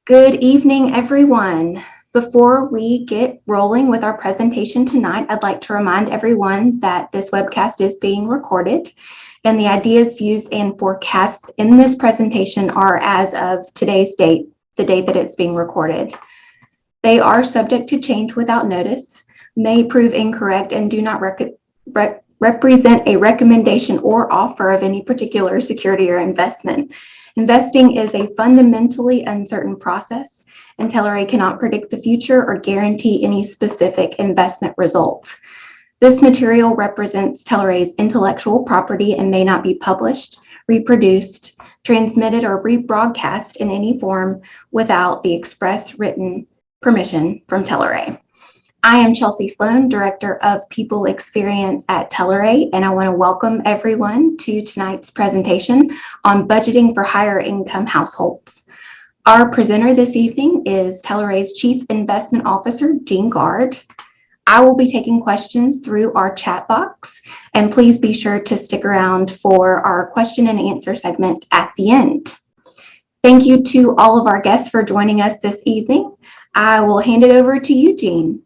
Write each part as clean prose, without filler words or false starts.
Good evening, everyone. Before we get rolling with our presentation tonight, I'd like to remind everyone that this webcast is being recorded, and the ideas, views, and forecasts in this presentation are as of today's date, the date that it's being recorded. They are subject to change without notice, may prove incorrect, and do not represent a recommendation or offer of any particular security or investment. Investing is a fundamentally uncertain process, and Telarray cannot predict the future or guarantee any specific investment result. This material represents Telarray's intellectual property and may not be published, reproduced, transmitted, or rebroadcast in any form without the express written permission from Telarray. I am Chelsea Sloan, Director of People Experience at Telarray, and I want to welcome everyone to tonight's presentation on budgeting for higher income households. Our presenter this evening is Telarray's Chief Investment Officer, Jean Gard. I will be taking questions through our chat box, and please be sure to stick around for our question and answer segment at the end. Thank you to all of our guests for joining us this evening. I will hand it over to you, Jean.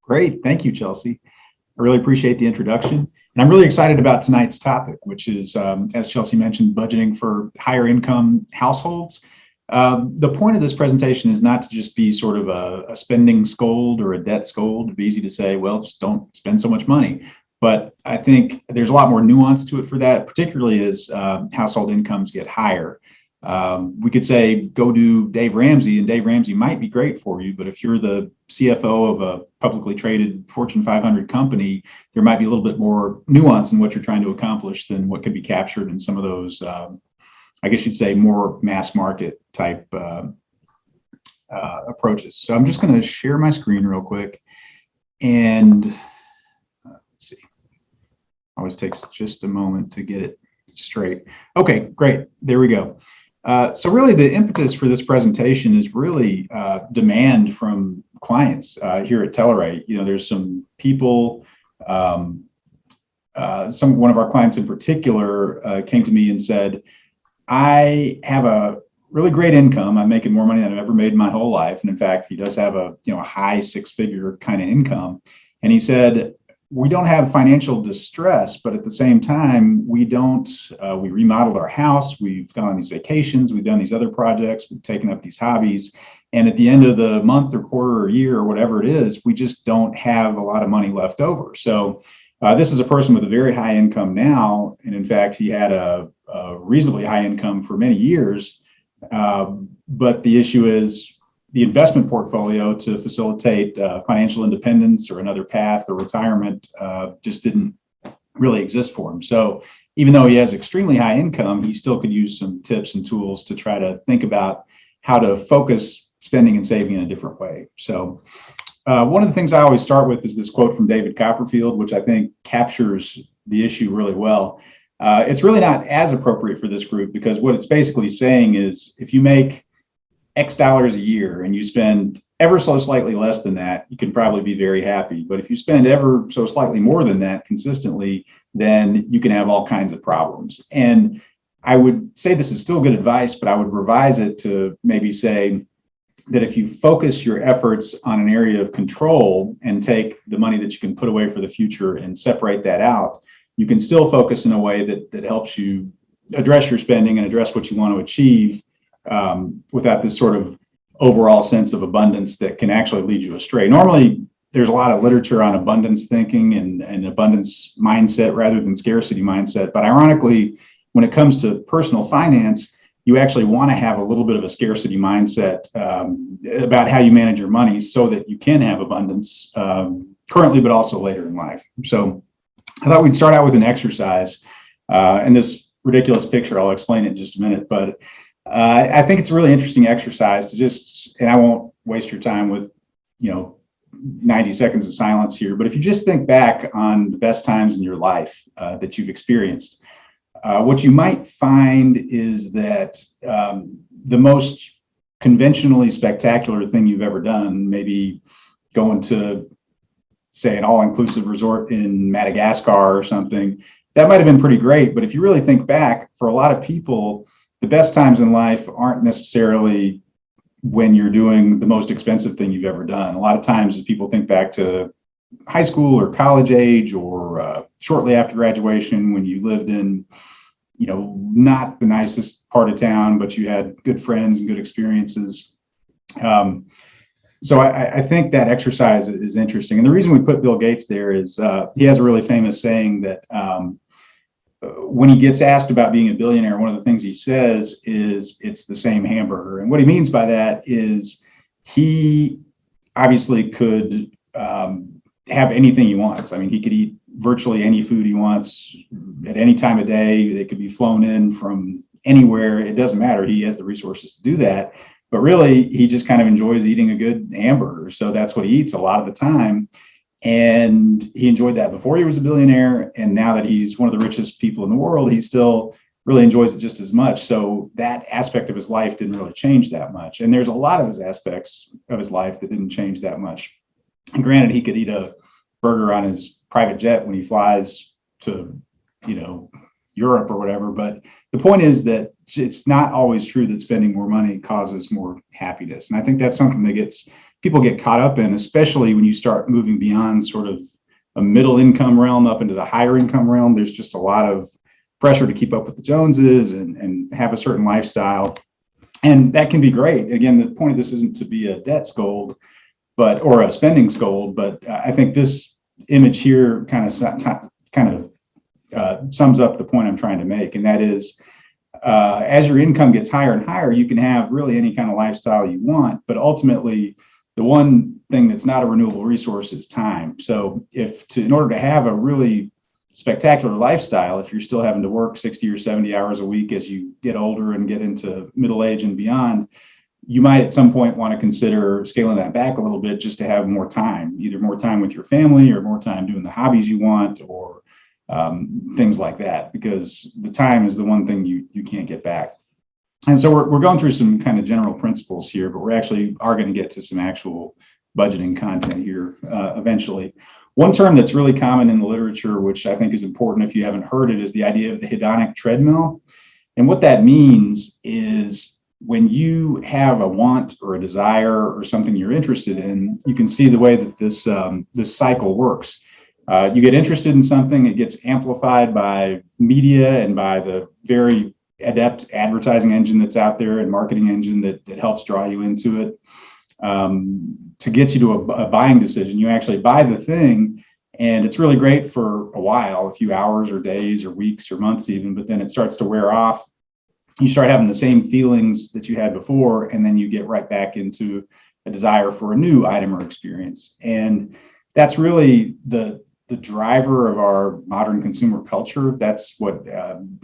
Great. Thank you, Chelsea. I really appreciate the introduction. And I'm really excited about tonight's topic, which is, as Chelsea mentioned, budgeting for higher income households. The point of this presentation is not to just be sort of a spending scold or a debt scold. It'd be easy to say, well, just don't spend so much money. But I think there's a lot more nuance to it for that, particularly as household incomes get higher. We could say, go do Dave Ramsey, and Dave Ramsey might be great for you, but if you're the CFO of a publicly traded Fortune 500 company, there might be a little bit more nuance in what you're trying to accomplish than what could be captured in some of those, I guess you'd say, more mass market type approaches. So I'm just going to share my screen real quick, and let's see. Always takes just a moment to get it straight. Okay, great. There we go. So really the impetus for this presentation is really demand from clients here at Telarray. You know, there's some people, one of our clients in particular came to me and said, I have a really great income. I'm making more money than I've ever made in my whole life. And in fact, he does have a high six-figure kind of income. And he said, we don't have financial distress, but at the same time, we remodeled our house, we've gone on these vacations, we've done these other projects, we've taken up these hobbies. And at the end of the month or quarter or year or whatever it is, we just don't have a lot of money left over. So this is a person with a very high income now. And in fact, he had a reasonably high income for many years. But the issue is, the investment portfolio to facilitate financial independence or another path or retirement just didn't really exist for him. So even though he has extremely high income, he still could use some tips and tools to try to think about how to focus spending and saving in a different way. So one of the things I always start with is this quote from David Copperfield, which I think captures the issue really well. It's really not as appropriate for this group, because what it's basically saying is, if you make X dollars a year and you spend ever so slightly less than that, you can probably be very happy. But if you spend ever so slightly more than that consistently, then you can have all kinds of problems. And I would say this is still good advice, but I would revise it to maybe say that if you focus your efforts on an area of control and take the money that you can put away for the future and separate that out, you can still focus in a way that helps you address your spending and address what you want to achieve, without this sort of overall sense of abundance that can actually lead you astray. Normally, there's a lot of literature on abundance thinking and abundance mindset rather than scarcity mindset. But ironically, when it comes to personal finance, you actually want to have a little bit of a scarcity mindset about how you manage your money so that you can have abundance currently, but also later in life. So I thought we'd start out with an exercise. And this ridiculous picture, I'll explain it in just a minute, but I think it's a really interesting exercise to just, and I won't waste your time with, 90 seconds of silence here, but if you just think back on the best times in your life that you've experienced, what you might find is that the most conventionally spectacular thing you've ever done, maybe going to, say, an all-inclusive resort in Madagascar or something, that might have been pretty great. But if you really think back, for a lot of people, the best times in life aren't necessarily when you're doing the most expensive thing you've ever done. A lot of times people think back to high school or college age, or shortly after graduation, when you lived in, not the nicest part of town, but you had good friends and good experiences. So I think that exercise is interesting. And the reason we put Bill Gates there is he has a really famous saying that when he gets asked about being a billionaire, one of the things he says is it's the same hamburger. And what he means by that is he obviously could have anything he wants. I mean, he could eat virtually any food he wants at any time of day. They could be flown in from anywhere. It doesn't matter. He has the resources to do that. But really, he just kind of enjoys eating a good hamburger. So that's what he eats a lot of the time. And he enjoyed that before he was a billionaire. And now that he's one of the richest people in the world, he still really enjoys it just as much. So that aspect of his life didn't really change that much. And there's a lot of his aspects of his life that didn't change that much. And granted, he could eat a burger on his private jet when he flies to, Europe or whatever. But the point is that it's not always true that spending more money causes more happiness. And I think that's something that people get caught up in, especially when you start moving beyond sort of a middle income realm up into the higher income realm. There's just a lot of pressure to keep up with the Joneses and have a certain lifestyle. And that can be great. Again, the point of this isn't to be a debt scold, or a spending scold, but I think this image here kind of sums up the point I'm trying to make. And that is, as your income gets higher and higher, you can have really any kind of lifestyle you want, but ultimately the one thing that's not a renewable resource is time. So in order to have a really spectacular lifestyle, if you're still having to work 60 or 70 hours a week as you get older and get into middle age and beyond, you might at some point want to consider scaling that back a little bit just to have more time, either more time with your family or more time doing the hobbies you want, or things like that, because the time is the one thing you can't get back. And so we're going through some kind of general principles here, but we actually are going to get to some actual budgeting content here eventually. One term that's really common in the literature, which I think is important if you haven't heard it, is the idea of the hedonic treadmill. And what that means is when you have a want or a desire or something you're interested in, you can see the way that this cycle works. You get interested in something, it gets amplified by media and by the very adept advertising engine that's out there and marketing engine that helps draw you into it. To get you to a buying decision, you actually buy the thing, and it's really great for a while, a few hours or days or weeks or months even, but then it starts to wear off. You start having the same feelings that you had before, and then you get right back into a desire for a new item or experience. And that's really the driver of our modern consumer culture. That's what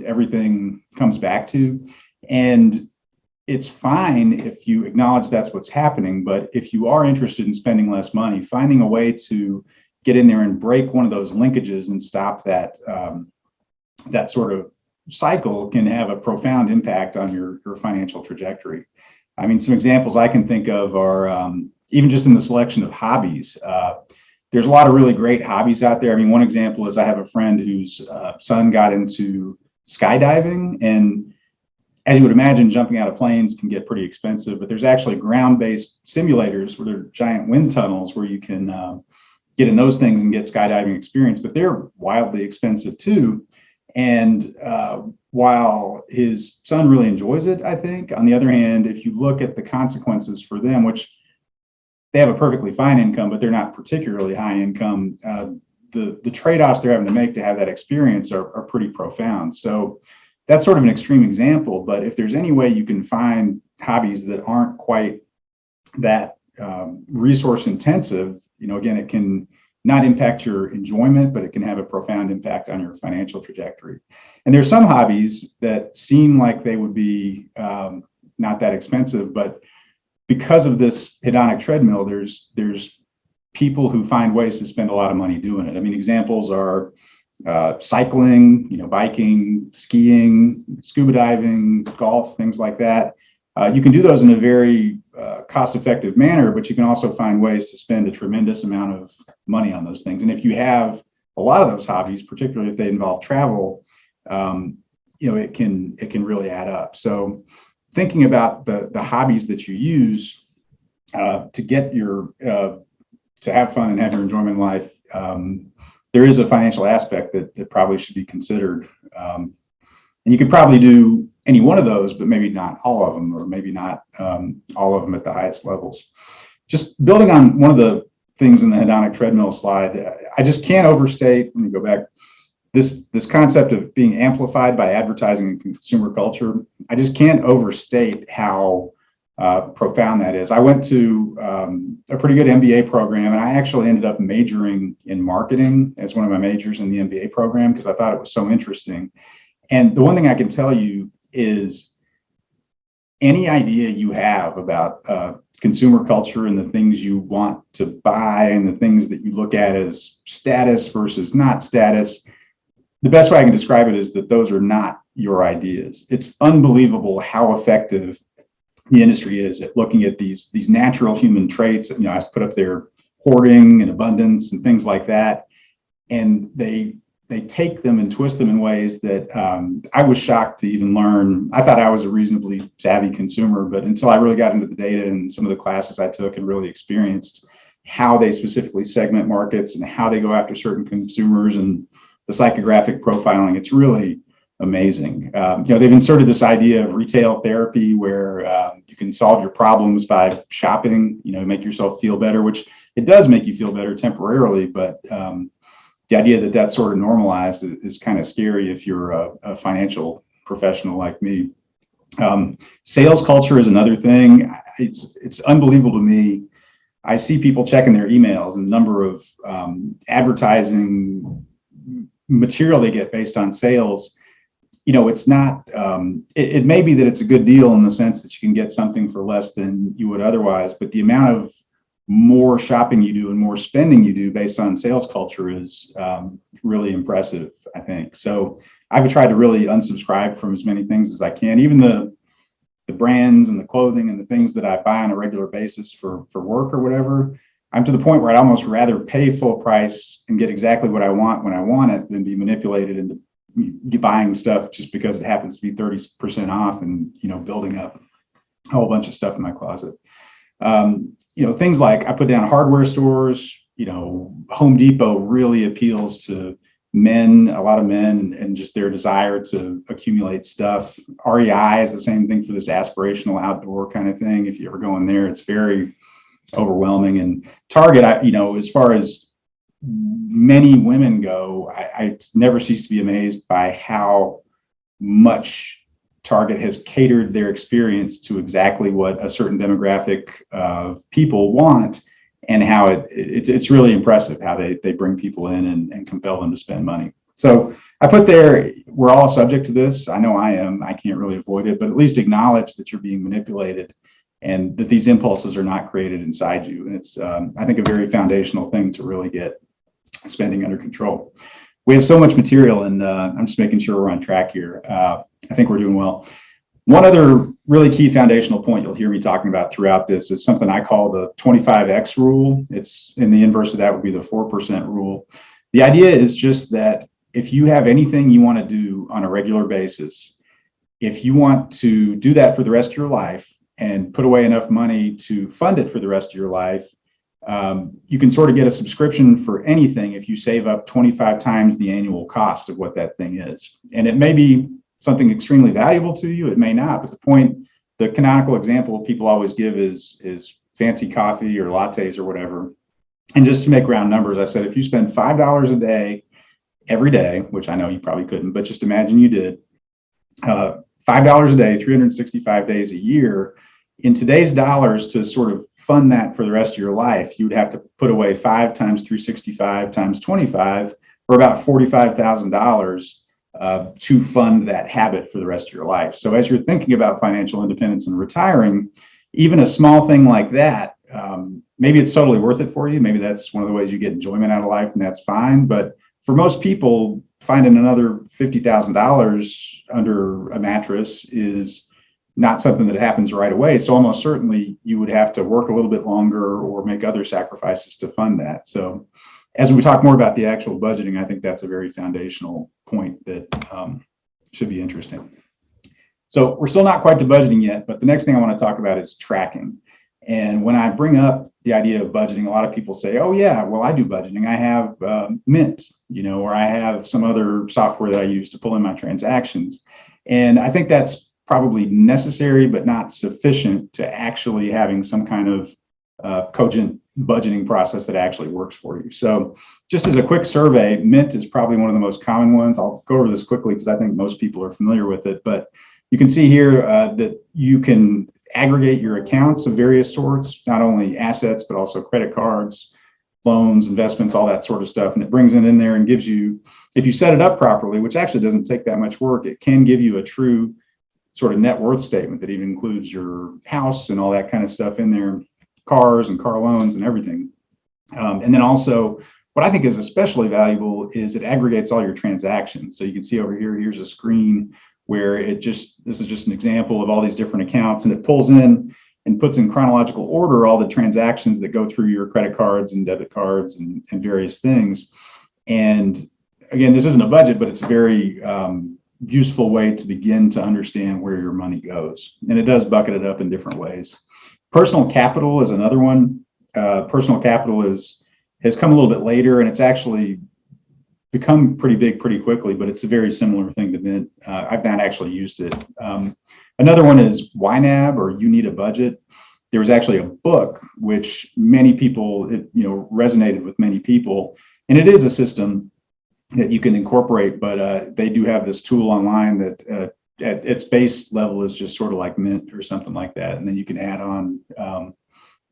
everything comes back to. And it's fine if you acknowledge that's what's happening, but if you are interested in spending less money, finding a way to get in there and break one of those linkages and stop that that sort of cycle can have a profound impact on your financial trajectory. I mean, some examples I can think of are even just in the selection of hobbies. There's a lot of really great hobbies out there. I mean, one example is I have a friend whose son got into skydiving, and as you would imagine, jumping out of planes can get pretty expensive, but there's actually ground-based simulators where there are giant wind tunnels where you can get in those things and get skydiving experience, but they're wildly expensive too. And while his son really enjoys it, I think, on the other hand, if you look at the consequences for them, which they have a perfectly fine income, but they're not particularly high income, the trade-offs they're having to make to have that experience are pretty profound. So that's sort of an extreme example, but if there's any way you can find hobbies that aren't quite that resource intensive, again, it can not impact your enjoyment, but it can have a profound impact on your financial trajectory. And there's some hobbies that seem like they would be not that expensive, but because of this hedonic treadmill, there's people who find ways to spend a lot of money doing it. I mean, examples are cycling, biking, skiing, scuba diving, golf, things like that. You can do those in a very cost-effective manner, but you can also find ways to spend a tremendous amount of money on those things. And if you have a lot of those hobbies, particularly if they involve travel, it can really add up. So thinking about the hobbies that you use to get your to have fun and have your enjoyment in life, there is a financial aspect that probably should be considered. And you could probably do any one of those, but maybe not all of them, or maybe not all of them at the highest levels. Just building on one of the things in the hedonic treadmill slide, I just can't overstate, let me go back, this concept of being amplified by advertising and consumer culture. I just can't overstate how profound that is. I went to a pretty good MBA program, and I actually ended up majoring in marketing as one of my majors in the MBA program because I thought it was so interesting. And the one thing I can tell you is any idea you have about consumer culture and the things you want to buy and the things that you look at as status versus not status, the best way I can describe it is that those are not your ideas. It's unbelievable how effective the industry is at looking at these natural human traits. You know, I put up there hoarding and abundance and things like that, and they take them and twist them in ways that I was shocked to even learn. I thought I was a reasonably savvy consumer, but until I really got into the data and some of the classes I took and really experienced how they specifically segment markets and how they go after certain consumers and the psychographic profiling, it's really amazing. You know, they've inserted this idea of retail therapy where you can solve your problems by shopping, you know, make yourself feel better, which it does make you feel better temporarily, but the idea that that's sort of normalized is kind of scary if you're a financial professional like me. Sales culture is another thing. It's unbelievable to me. I see people checking their emails and the number of advertising material they get based on sales. You know, it's not, it may be that it's a good deal in the sense that you can get something for less than you would otherwise, but the amount of more shopping you do and more spending you do based on sales culture is really impressive, I think. So I've tried to really unsubscribe from as many things as I can, even the brands and the clothing and the things that I buy on a regular basis for work or whatever. I'm to the point where I'd almost rather pay full price and get exactly what I want when I want it than be manipulated into buying stuff just because it happens to be 30% off and, you know, building up a whole bunch of stuff in my closet. You know, things like I put down hardware stores, you know, Home Depot really appeals to men, a lot of men, and just their desire to accumulate stuff. REI is the same thing for this aspirational outdoor kind of thing. If you ever go in there, it's very overwhelming. And Target, you know, as far as many women go, I never cease to be amazed by how much Target has catered their experience to exactly what a certain demographic of people want, and how it's really impressive how they bring people in and compel them to spend money. So I put there, we're all subject to this. I know I am. I can't really avoid it, but at least acknowledge that you're being manipulated and that these impulses are not created inside you. And it's, I think, a very foundational thing to really get spending under control. We have so much material, and I'm just making sure we're on track here. I think we're doing well. One other really key foundational point you'll hear me talking about throughout this is something I call the 25X rule. It's in the inverse of that would be the 4% rule. The idea is just that if you have anything you want to do on a regular basis, if you want to do that for the rest of your life and put away enough money to fund it for the rest of your life, you can sort of get a subscription for anything if you save up 25 times the annual cost of what that thing is. And it may be something extremely valuable to you, it may not, but the canonical example people always give is fancy coffee or lattes or whatever. And just to make round numbers, I said, if you spend $5 a day, every day, which I know you probably couldn't, but just imagine you did, $5 a day, 365 days a year, in today's dollars to sort of fund that for the rest of your life, you would have to put away 5 times 365 times 25 for about $45,000 to fund that habit for the rest of your life. So as you're thinking about financial independence and retiring, even a small thing like that, maybe it's totally worth it for you. Maybe that's one of the ways you get enjoyment out of life, and that's fine. But for most people, finding another $50,000 under a mattress is not something that happens right away. So almost certainly you would have to work a little bit longer or make other sacrifices to fund that. So as we talk more about the actual budgeting, I think that's a very foundational point that should be interesting. So we're still not quite to budgeting yet, but the next thing I want to talk about is tracking. And when I bring up the idea of budgeting, a lot of people say, oh yeah, well, I do budgeting. I have Mint, or I have some other software that I use to pull in my transactions. And I think that's probably necessary, but not sufficient to actually having some kind of cogent budgeting process that actually works for you. So just as a quick survey, Mint is probably one of the most common ones. I'll go over this quickly because I think most people are familiar with it, but you can see here that you can aggregate your accounts of various sorts, not only assets, but also credit cards, loans, investments, all that sort of stuff. And it brings it in there and gives you, if you set it up properly, which actually doesn't take that much work, it can give you a true sort of net worth statement that even includes your house and all that kind of stuff in there, cars and car loans and everything. And then also, what I think is especially valuable is it aggregates all your transactions. So you can see over here, here's a screen where this is just an example of all these different accounts, and it pulls in and puts in chronological order all the transactions that go through your credit cards and debit cards and various things. And again, this isn't a budget, but it's a very useful way to begin to understand where your money goes. And it does bucket it up in different ways. Personal capital is another one. Personal capital has come a little bit later, and it's actually become pretty big pretty quickly, but it's a very similar thing to Mint. I've not actually used it. Another one is YNAB, or You Need a Budget. There was actually a book which many people, resonated with many people, and it is a system that you can incorporate, but they do have this tool online that at its base level is just sort of like Mint or something like that, and then you can add on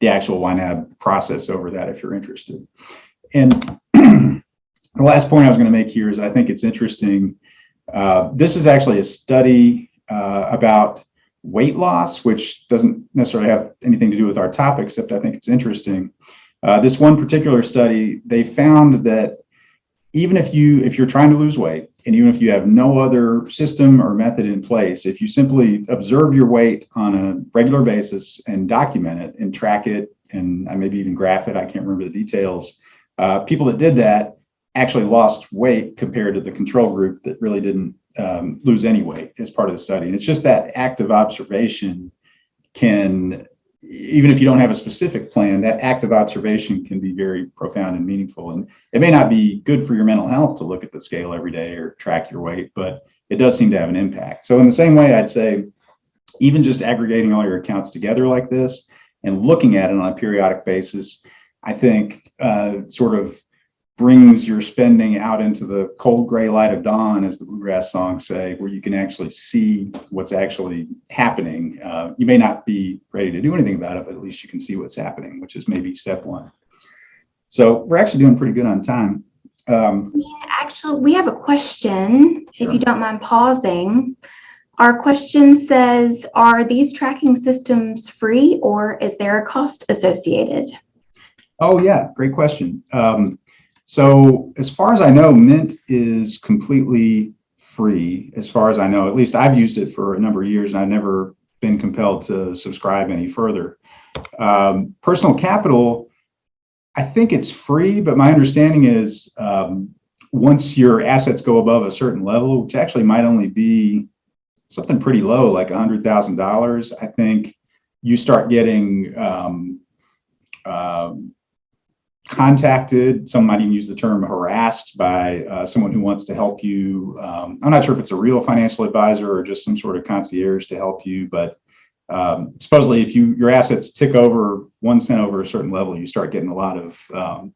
the actual YNAB process over that if you're interested. And the last point I was going to make here is I think it's interesting. This is actually a study about weight loss, which doesn't necessarily have anything to do with our topic, except I think it's interesting. This one particular study, they found that even if you're trying to lose weight, and even if you have no other system or method in place, if you simply observe your weight on a regular basis and document it and track it, and maybe even graph it, I can't remember the details, people that did that actually lost weight compared to the control group that really didn't lose any weight as part of the study. And it's just that active observation can, even if you don't have a specific plan, that active observation can be very profound and meaningful. And it may not be good for your mental health to look at the scale every day or track your weight, but it does seem to have an impact. So in the same way, I'd say even just aggregating all your accounts together like this and looking at it on a periodic basis, I think sort of brings your spending out into the cold gray light of dawn, as the bluegrass songs say, where you can actually see what's actually happening. You may not be ready to do anything about it, but at least you can see what's happening, which is maybe step one. So we're actually doing pretty good on time. Actually, we have a question, Sure. If you don't mind pausing. Our question says, are these tracking systems free, or is there a cost associated? Oh yeah, great question. So as far as I know, Mint is completely free, as far as I know. At least I've used it for a number of years, and I've never been compelled to subscribe any further. Personal capital, I think it's free, but my understanding is once your assets go above a certain level, which actually might only be something pretty low, like $100,000, I think you start getting contacted. Some might even use the term harassed by someone who wants to help you. I'm not sure if it's a real financial advisor or just some sort of concierge to help you, but supposedly if your assets tick over 1 cent over a certain level, you start getting a lot of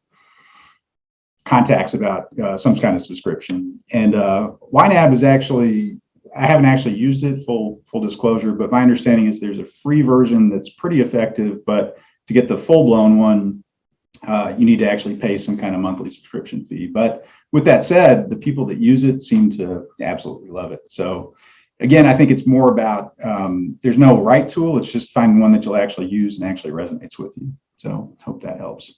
contacts about some kind of subscription. And YNAB is actually, I haven't actually used it, full disclosure, but my understanding is there's a free version that's pretty effective, but to get the full-blown one, you need to actually pay some kind of monthly subscription fee. But with that said, the people that use it seem to absolutely love it. So again, I think it's more about, there's no right tool, it's just finding one that you'll actually use and actually resonates with you. So hope that helps.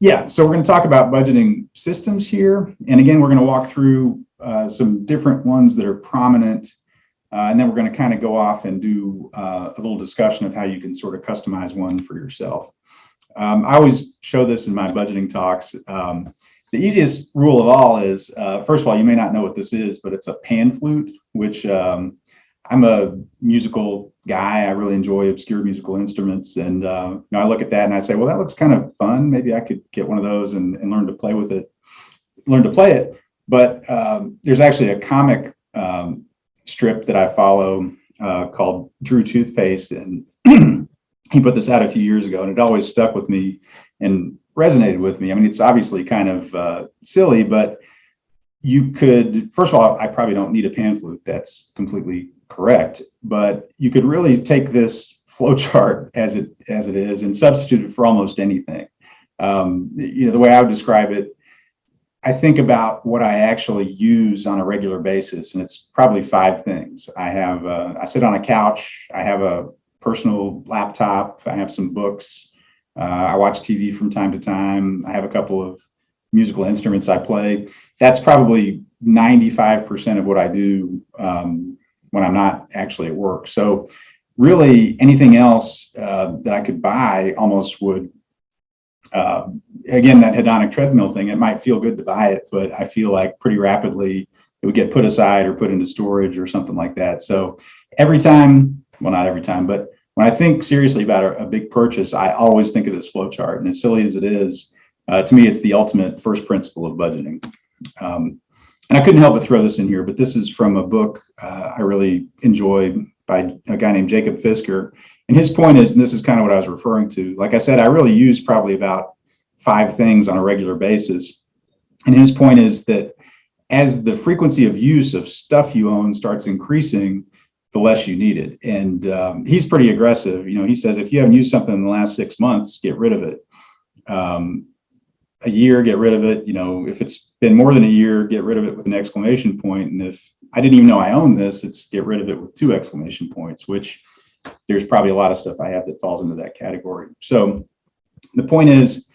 Yeah, so we're going to talk about budgeting systems here. And again, we're going to walk through some different ones that are prominent. And then we're going to kind of go off and do a little discussion of how you can sort of customize one for yourself. I always show this in my budgeting talks. the easiest rule of all is, first of all, you may not know what this is, but it's a pan flute, which I'm a musical guy. I really enjoy obscure musical instruments. And I look at that and I say, well, that looks kind of fun. Maybe I could get one of those and learn to play with it, learn to play it. But there's actually a comic strip that I follow called Drew Toothpaste. And he put this out a few years ago, and it always stuck with me and resonated with me. I mean, it's obviously kind of silly, but you could, first of all, I probably don't need a pan flute. That's completely correct. But you could really take this flow chart as it is and substitute it for almost anything. The way I would describe it, I think about what I actually use on a regular basis, and it's probably 5 things. I sit on a couch. I have a personal laptop. I have some books. I watch TV from time to time. I have a couple of musical instruments I play. That's probably 95% of what I do when I'm not actually at work. So really anything else that I could buy almost would, again, that hedonic treadmill thing, it might feel good to buy it, but I feel like pretty rapidly it would get put aside or put into storage or something like that. So every time, well, not every time, but when I think seriously about a big purchase, I always think of this flow chart. And as silly as it is, to me, it's the ultimate first principle of budgeting. And I couldn't help but throw this in here, but this is from a book I really enjoy by a guy named Jacob Fisker. And his point is, and this is kind of what I was referring to, like I said, I really use probably about 5 things on a regular basis. And his point is that as the frequency of use of stuff you own starts increasing, the less you need it. And he's pretty aggressive. He says, if you haven't used something in the last 6 months, get rid of it. A year, get rid of it. If it's been more than a year, get rid of it with an exclamation point. And if I didn't even know I owned this, it's get rid of it with 2 exclamation points, which there's probably a lot of stuff I have that falls into that category. So the point is,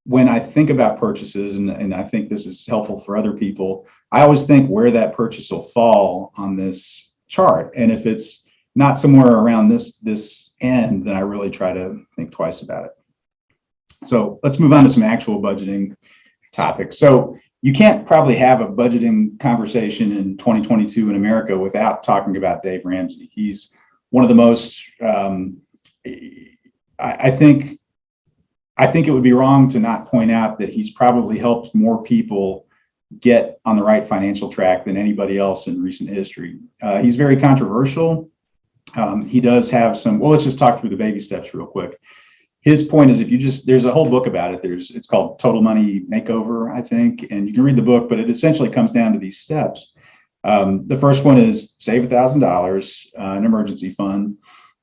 when I think about purchases, and I think this is helpful for other people, I always think where that purchase will fall on this chart. And if it's not somewhere around this end, then I really try to think twice about it. So let's move on to some actual budgeting topics. So you can't probably have a budgeting conversation in 2022 in America without talking about Dave Ramsey. He's one of the most, I think it would be wrong to not point out that he's probably helped more people get on the right financial track than anybody else in recent history. He's very controversial. He does have some, well, let's just talk through the baby steps real quick. His point is, there's a whole book about it. It's called Total Money Makeover, I think, and you can read the book, but it essentially comes down to these steps. The first one is save $1,000, an emergency fund.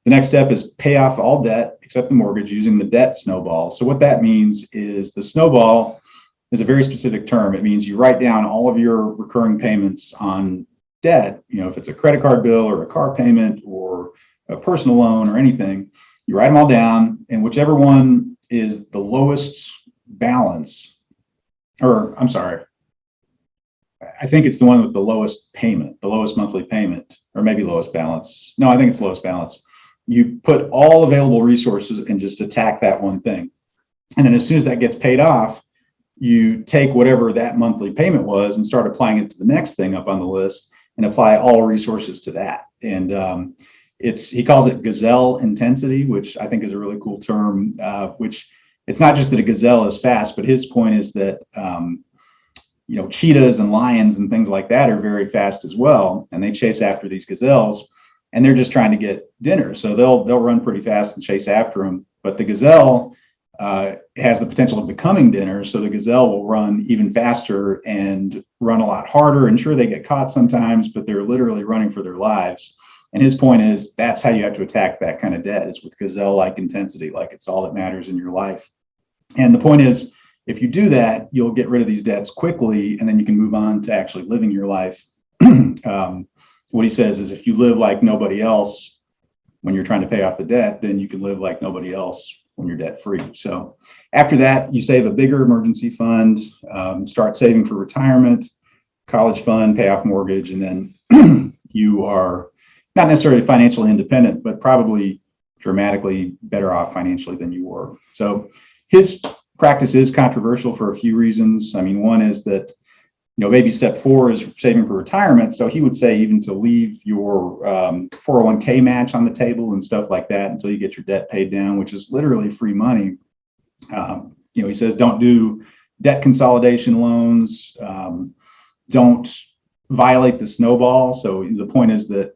The next step is pay off all debt except the mortgage using the debt snowball. So what that means is the snowball is a very specific term. It means you write down all of your recurring payments on debt. If it's a credit card bill or a car payment or a personal loan or anything, you write them all down, and whichever one is the lowest balance, or I'm sorry, I think it's the one with the lowest payment, the lowest monthly payment, or maybe lowest balance. No, I think it's lowest balance. You put all available resources and just attack that one thing. And then as soon as that gets paid off, you take whatever that monthly payment was and start applying it to the next thing up on the list and apply all resources to that. And he calls it gazelle intensity, which I think is a really cool term, which it's not just that a gazelle is fast, but his point is that, cheetahs and lions and things like that are very fast as well. And they chase after these gazelles, and they're just trying to get dinner. So they'll run pretty fast and chase after them. But the gazelle has the potential of becoming dinner. So the gazelle will run even faster and run a lot harder. And sure, they get caught sometimes, but they're literally running for their lives. And his point is, that's how you have to attack that kind of debt, is with gazelle-like intensity, like it's all that matters in your life. And the point is, if you do that, you'll get rid of these debts quickly, and then you can move on to actually living your life. What he says is, if you live like nobody else when you're trying to pay off the debt, then you can live like nobody else when you're debt free. So after that, you save a bigger emergency fund, start saving for retirement, college fund, pay off mortgage, and then you are not necessarily financially independent, but probably dramatically better off financially than you were. So his practice is controversial for a few reasons. I mean, one is that, baby step 4 is saving for retirement. So he would say even to leave your 401k match on the table and stuff like that until you get your debt paid down, which is literally free money. He says don't do debt consolidation loans, don't violate the snowball. So the point is that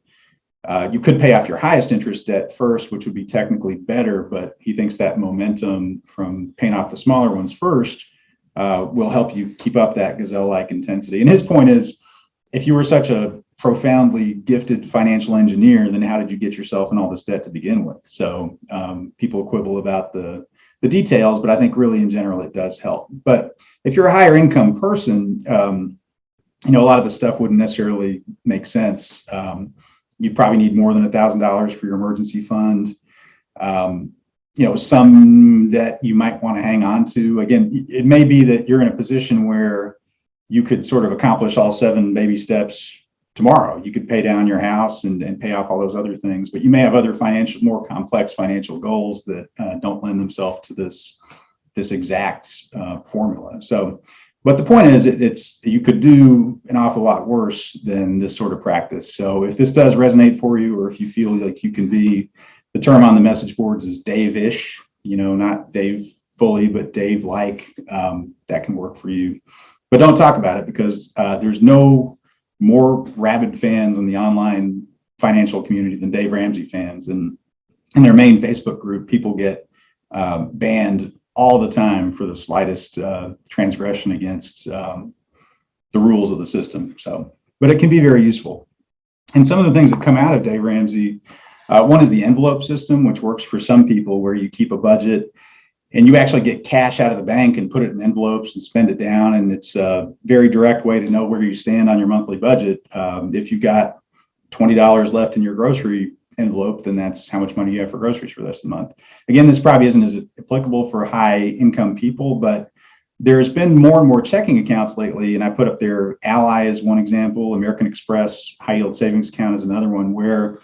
you could pay off your highest interest debt first, which would be technically better, but he thinks that momentum from paying off the smaller ones first will help you keep up that gazelle-like intensity. And his point is, if you were such a profoundly gifted financial engineer, then how did you get yourself in all this debt to begin with? So people quibble about the details, but I think really in general it does help. But if you're a higher income person, a lot of the stuff wouldn't necessarily make sense. You'd probably need more than $1,000 for your emergency fund. Some debt you might want to hang on to. Again, it may be that you're in a position where you could sort of accomplish all 7 baby steps tomorrow. You could pay down your house and pay off all those other things, but you may have other more complex financial goals that don't lend themselves to this exact formula. So, but the point is, you could do an awful lot worse than this sort of practice. So if this does resonate for you, or if you feel like you can be, the term on the message boards is Dave-ish, not Dave fully, but Dave-like, that can work for you. But don't talk about it, because there's no more rabid fans in the online financial community than Dave Ramsey fans. And in their main Facebook group, people get banned all the time for the slightest transgression against the rules of the system. So, but it can be very useful. And some of the things that come out of Dave Ramsey, one is the envelope system, which works for some people, where you keep a budget and you actually get cash out of the bank and put it in envelopes and spend it down. And it's a very direct way to know where you stand on your monthly budget. If you've got $20 left in your grocery envelope, then that's how much money you have for groceries for the rest of the month. Again, this probably isn't as applicable for high income people, but there's been more and more checking accounts lately. And I put up there, Ally is one example, American Express high yield savings account is another one, where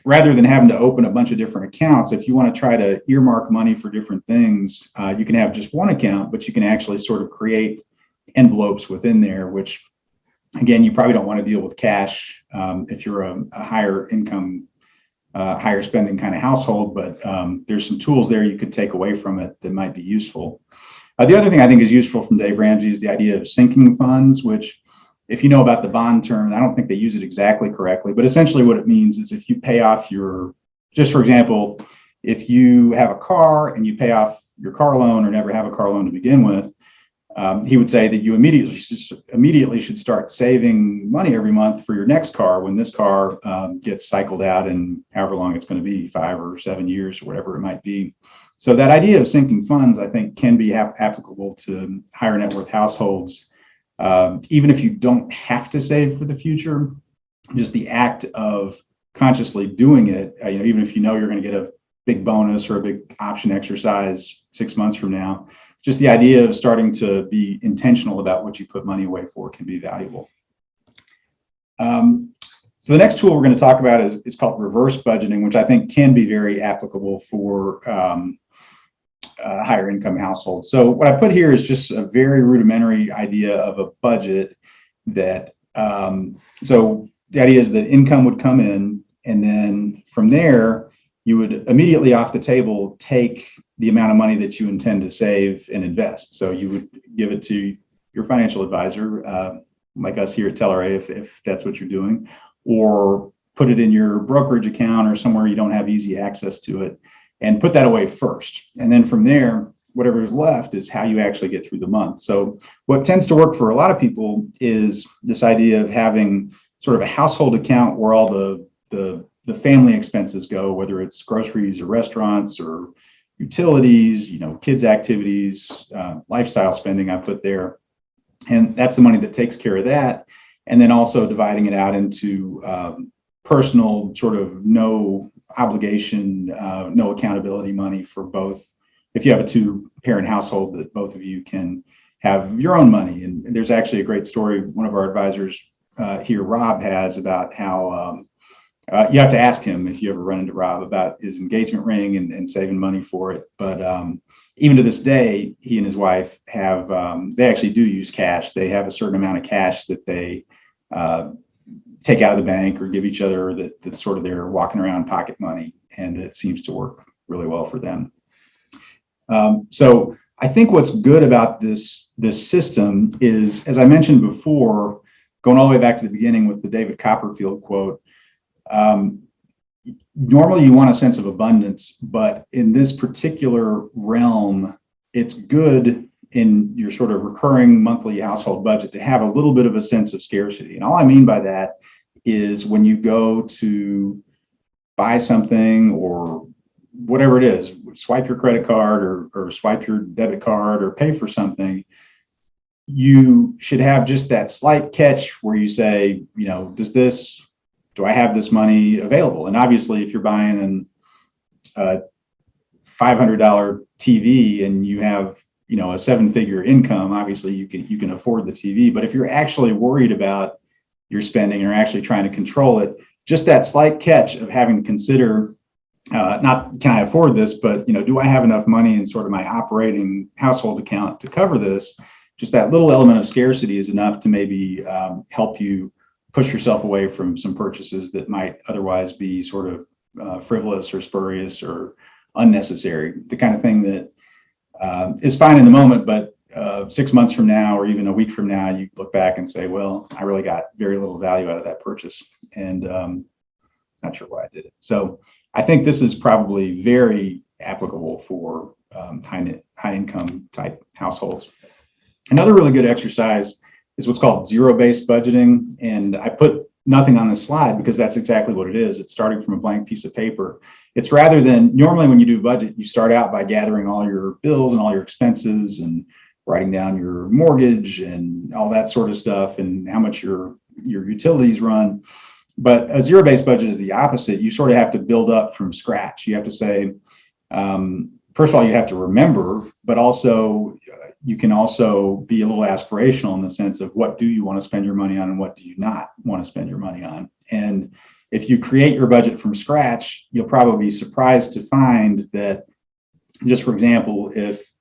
rather than having to open a bunch of different accounts, if you want to try to earmark money for different things, you can have just one account, but you can actually sort of create envelopes within there, which again, you probably don't want to deal with cash if you're a higher income, higher spending kind of household, but there's some tools there you could take away from it that might be useful. The other thing I think is useful from Dave Ramsey is the idea of sinking funds, which, if you know about the bond term, I don't think they use it exactly correctly, but essentially what it means is if you pay off just for example, if you have a car and you pay off your car loan or never have a car loan to begin with, he would say that you immediately should start saving money every month for your next car when this car gets cycled out in however long it's going to be, 5 or 7 years or whatever it might be. So that idea of sinking funds, I think, can be applicable to higher net worth households. Even if you don't have to save for the future, just the act of consciously doing it, even if you know you're going to get a big bonus or a big option exercise 6 months from now, just the idea of starting to be intentional about what you put money away for can be valuable. So the next tool we're going to talk about is called reverse budgeting, which I think can be very applicable for higher income households. So what I put here is just a very rudimentary idea of a budget that, so the idea is that income would come in, and then from there, you would immediately off the table take the amount of money that you intend to save and invest. So you would give it to your financial advisor, like us here at Telarray, if that's what you're doing, or put it in your brokerage account or somewhere you don't have easy access to it, and put that away first. And then from there, whatever's left is how you actually get through the month. So what tends to work for a lot of people is this idea of having sort of a household account where all the family expenses go, whether it's groceries or restaurants or utilities, kids' activities, lifestyle spending I put there. And that's the money that takes care of that. And then also dividing it out into personal sort of no obligation, no accountability money for both. If you have a 2-parent household, that both of you can have your own money. And there's actually a great story one of our advisors here, Rob, has about how You have to ask him if you ever run into Rob about his engagement ring and saving money for it. But even to this day, he and his wife have, they actually do use cash. They have a certain amount of cash that they take out of the bank or give each other that's sort of their walking around pocket money. And it seems to work really well for them. So I think what's good about this system is, as I mentioned before, going all the way back to the beginning with the David Copperfield quote, normally you want a sense of abundance, but in this particular realm, it's good in your sort of recurring monthly household budget to have a little bit of a sense of scarcity. And all I mean by that is when you go to buy something or whatever it is, swipe your credit card or swipe your debit card or pay for something, you should have just that slight catch where you say, you know, do I have this money available? And obviously, if you're buying a $500 TV and you have, you know, a 7-figure income, obviously you can afford the TV. But if you're actually worried about your spending or actually trying to control it, just that slight catch of having to consider, not can I afford this, but, you know, do I have enough money in sort of my operating household account to cover this? Just that little element of scarcity is enough to maybe help you push yourself away from some purchases that might otherwise be sort of frivolous or spurious or unnecessary. The kind of thing that is fine in the moment, but 6 months from now or even a week from now, you look back and say, well, I really got very little value out of that purchase, and not sure why I did it. So I think this is probably very applicable for high income type households. Another really good exercise is what's called zero-based budgeting. And I put nothing on this slide because that's exactly what it is. It's starting from a blank piece of paper. It's rather than, normally when you do a budget, you start out by gathering all your bills and all your expenses and writing down your mortgage and all that sort of stuff and how much your utilities run. But a zero-based budget is the opposite. You sort of have to build up from scratch. You have to say, first of all, you have to remember, but also you can also be a little aspirational in the sense of what do you want to spend your money on and what do you not want to spend your money on. And if you create your budget from scratch, you'll probably be surprised to find that, just for example, if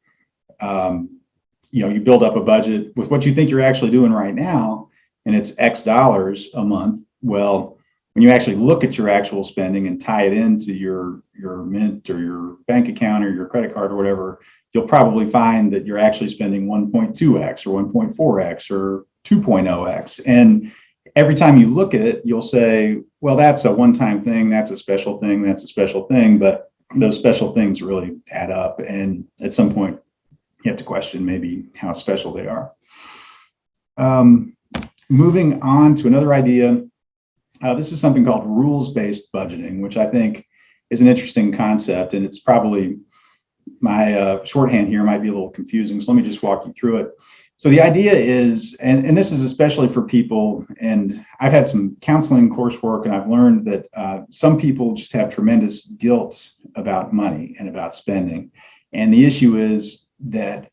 you build up a budget with what you think you're actually doing right now, and it's X dollars a month, well, when you actually look at your actual spending and tie it into your Mint or your bank account or your credit card or whatever, you'll probably find that you're actually spending 1.2x or 1.4x or 2.0x. And every time you look at it, you'll say, well, that's a one-time thing, that's a special thing, that's a special thing, but those special things really add up. And at some point, you have to question maybe how special they are. Moving on to another idea. This is something called rules-based budgeting, which I think is an interesting concept, and it's probably my shorthand here might be a little confusing, so let me just walk you through it. So the idea is, and this is especially for people, and I've had some counseling coursework, and I've learned that some people just have tremendous guilt about money and about spending, and the issue is that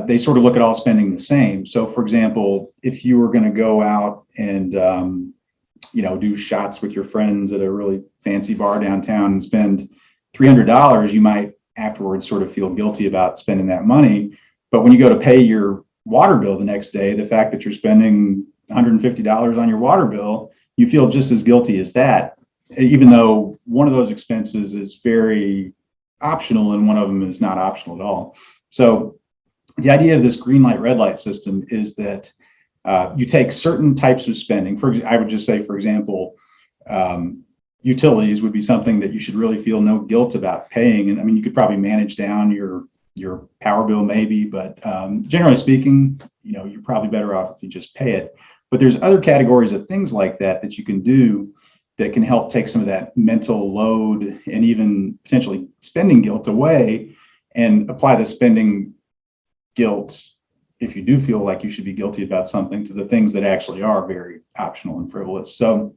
they sort of look at all spending the same. So, for example, if you were going to go out and do shots with your friends at a really fancy bar downtown and spend $300, you might afterwards sort of feel guilty about spending that money. But when you go to pay your water bill the next day, the fact that you're spending $150 on your water bill, you feel just as guilty as that, even though one of those expenses is very optional and one of them is not optional at all. So the idea of this green light, red light system is that you take certain types of spending. I would just say, for example, utilities would be something that you should really feel no guilt about paying. And I mean, you could probably manage down your power bill maybe, but generally speaking, you're probably better off if you just pay it. But there's other categories of things like that you can do that can help take some of that mental load and even potentially spending guilt away and apply the spending guilt, if you do feel like you should be guilty about something, to the things that actually are very optional and frivolous. So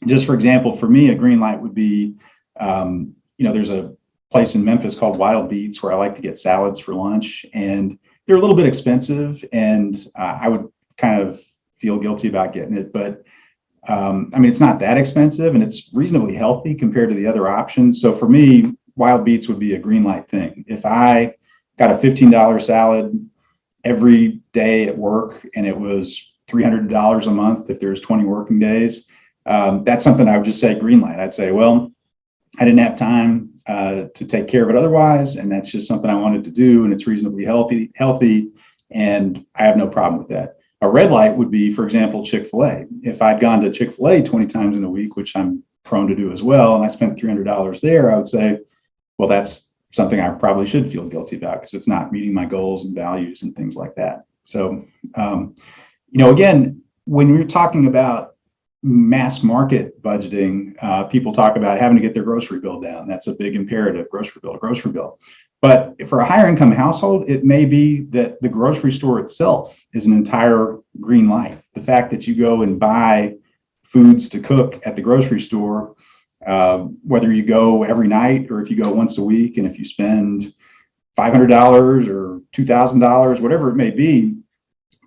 just for example, for me, a green light would be, there's a place in Memphis called Wild Beets where I like to get salads for lunch, and they're a little bit expensive, and I would kind of feel guilty about getting it. But I mean, it's not that expensive and it's reasonably healthy compared to the other options. So for me, wild beets would be a green light thing. If I got a $15 salad every day at work and it was $300 a month, if there's 20 working days, that's something I would just say green light. I'd say, well, I didn't have time to take care of it otherwise, and that's just something I wanted to do, and it's reasonably healthy, and I have no problem with that. A red light would be, for example, Chick-fil-A. If I'd gone to Chick-fil-A 20 times in a week, which I'm prone to do as well, and I spent $300 there, I would say, well, that's something I probably should feel guilty about because it's not meeting my goals and values and things like that. So, again, when we're talking about mass market budgeting, people talk about having to get their grocery bill down. That's a big imperative, grocery bill. But for a higher income household, it may be that the grocery store itself is an entire green light. The fact that you go and buy foods to cook at the grocery store, whether you go every night or if you go once a week, and if you spend $500 or $2,000, whatever it may be,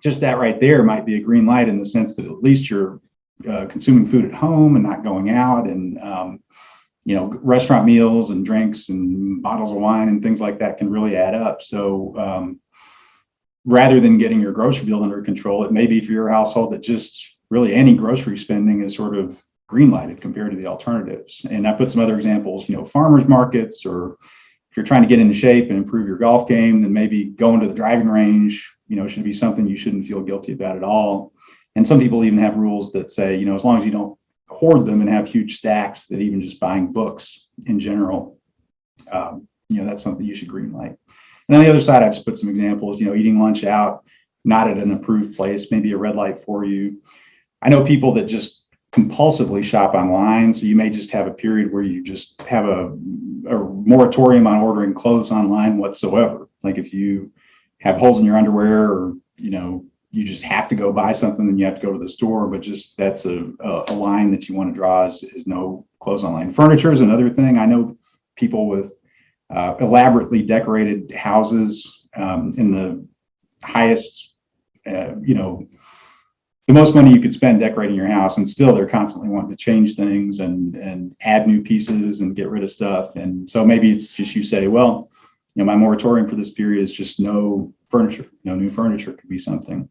just that right there might be a green light in the sense that at least you're consuming food at home and not going out, and restaurant meals and drinks and bottles of wine and things like that can really add up. So rather than getting your grocery bill under control, it may be for your household that just really any grocery spending is sort of green lighted compared to the alternatives. And I put some other examples, farmers markets, or if you're trying to get into shape and improve your golf game, then maybe going to the driving range, should be something you shouldn't feel guilty about at all. And some people even have rules that say, as long as you don't hoard them and have huge stacks, that even just buying books in general, that's something you should green light. And on the other side, I've put some examples, eating lunch out, not at an approved place, maybe a red light for you. I know people that just compulsively shop online. So you may just have a period where you just have a moratorium on ordering clothes online whatsoever. Like if you have holes in your underwear, or, you just have to go buy something, then you have to go to the store, but just that's a line that you want to draw is no clothes online. Furniture is another thing. I know people with elaborately decorated houses in the highest, the most money you could spend decorating your house, and still they're constantly wanting to change things and add new pieces and get rid of stuff. And so maybe it's just you say, well, my moratorium for this period is just no furniture, no new furniture could be something.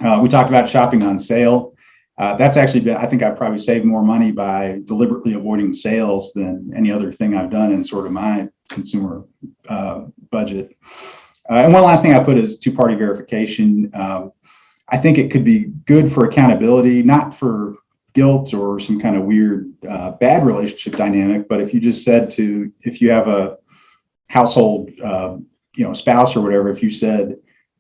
We talked about shopping on sale. That's actually been, I think I've probably saved more money by deliberately avoiding sales than any other thing I've done in sort of my consumer budget. And one last thing I put is two-party verification. I think it could be good for accountability, not for guilt or some kind of weird bad relationship dynamic, but if you just said if you have a household, spouse or whatever, if you said,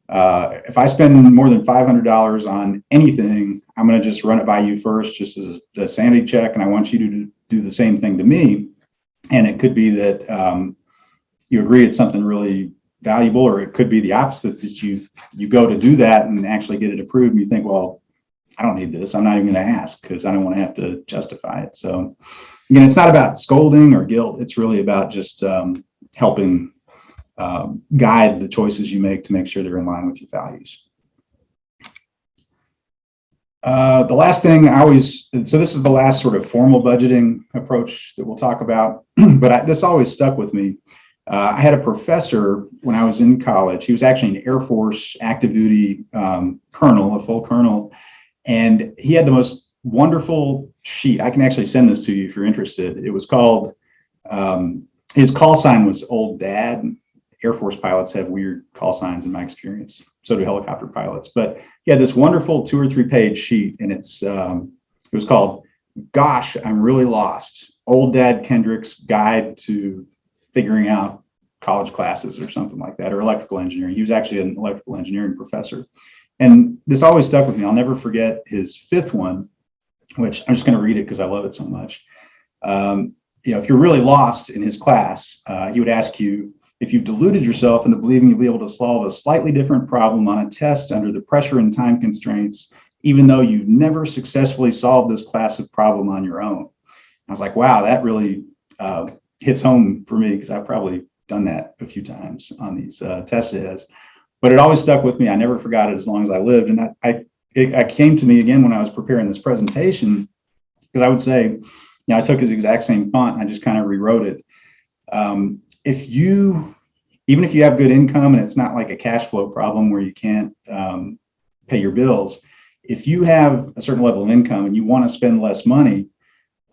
if I spend more than $500 on anything, I'm going to just run it by you first, just as a sanity check, and I want you to do the same thing to me. And it could be that you agree it's something really valuable, or it could be the opposite, that you go to do that and actually get it approved, and you think, well, I don't need this. I'm not even going to ask because I don't want to have to justify it. So again, it's not about scolding or guilt. It's really about just helping guide the choices you make to make sure they're in line with your values. The last thing so this is the last sort of formal budgeting approach that we'll talk about, but this always stuck with me. I had a professor when I was in college. He was actually an Air Force active duty colonel, a full colonel, and he had the most wonderful sheet. I can actually send this to you if you're interested. It was called, his call sign was Old Dad. Air Force pilots have weird call signs in my experience. So do helicopter pilots. But he had this wonderful 2 or 3 page sheet, and it was called, "Gosh, I'm Really Lost. Old Dad Kendrick's Guide to Figuring Out College Classes," or something like that, or electrical engineering. He was actually an electrical engineering professor. And this always stuck with me. I'll never forget his 5th one, which I'm just going to read it because I love it so much. If you're really lost in his class, he would ask you, if you've deluded yourself into believing you'll be able to solve a slightly different problem on a test under the pressure and time constraints, even though you've never successfully solved this class of problem on your own. I was like, wow, that really hits home for me, because I've probably done that a few times on these test ads. But it always stuck with me. I never forgot it as long as I lived. And I it came to me again when I was preparing this presentation, because I would say, I took his exact same font and I just kind of rewrote it. Even if you have good income and it's not like a cash flow problem where you can't pay your bills, if you have a certain level of income and you want to spend less money,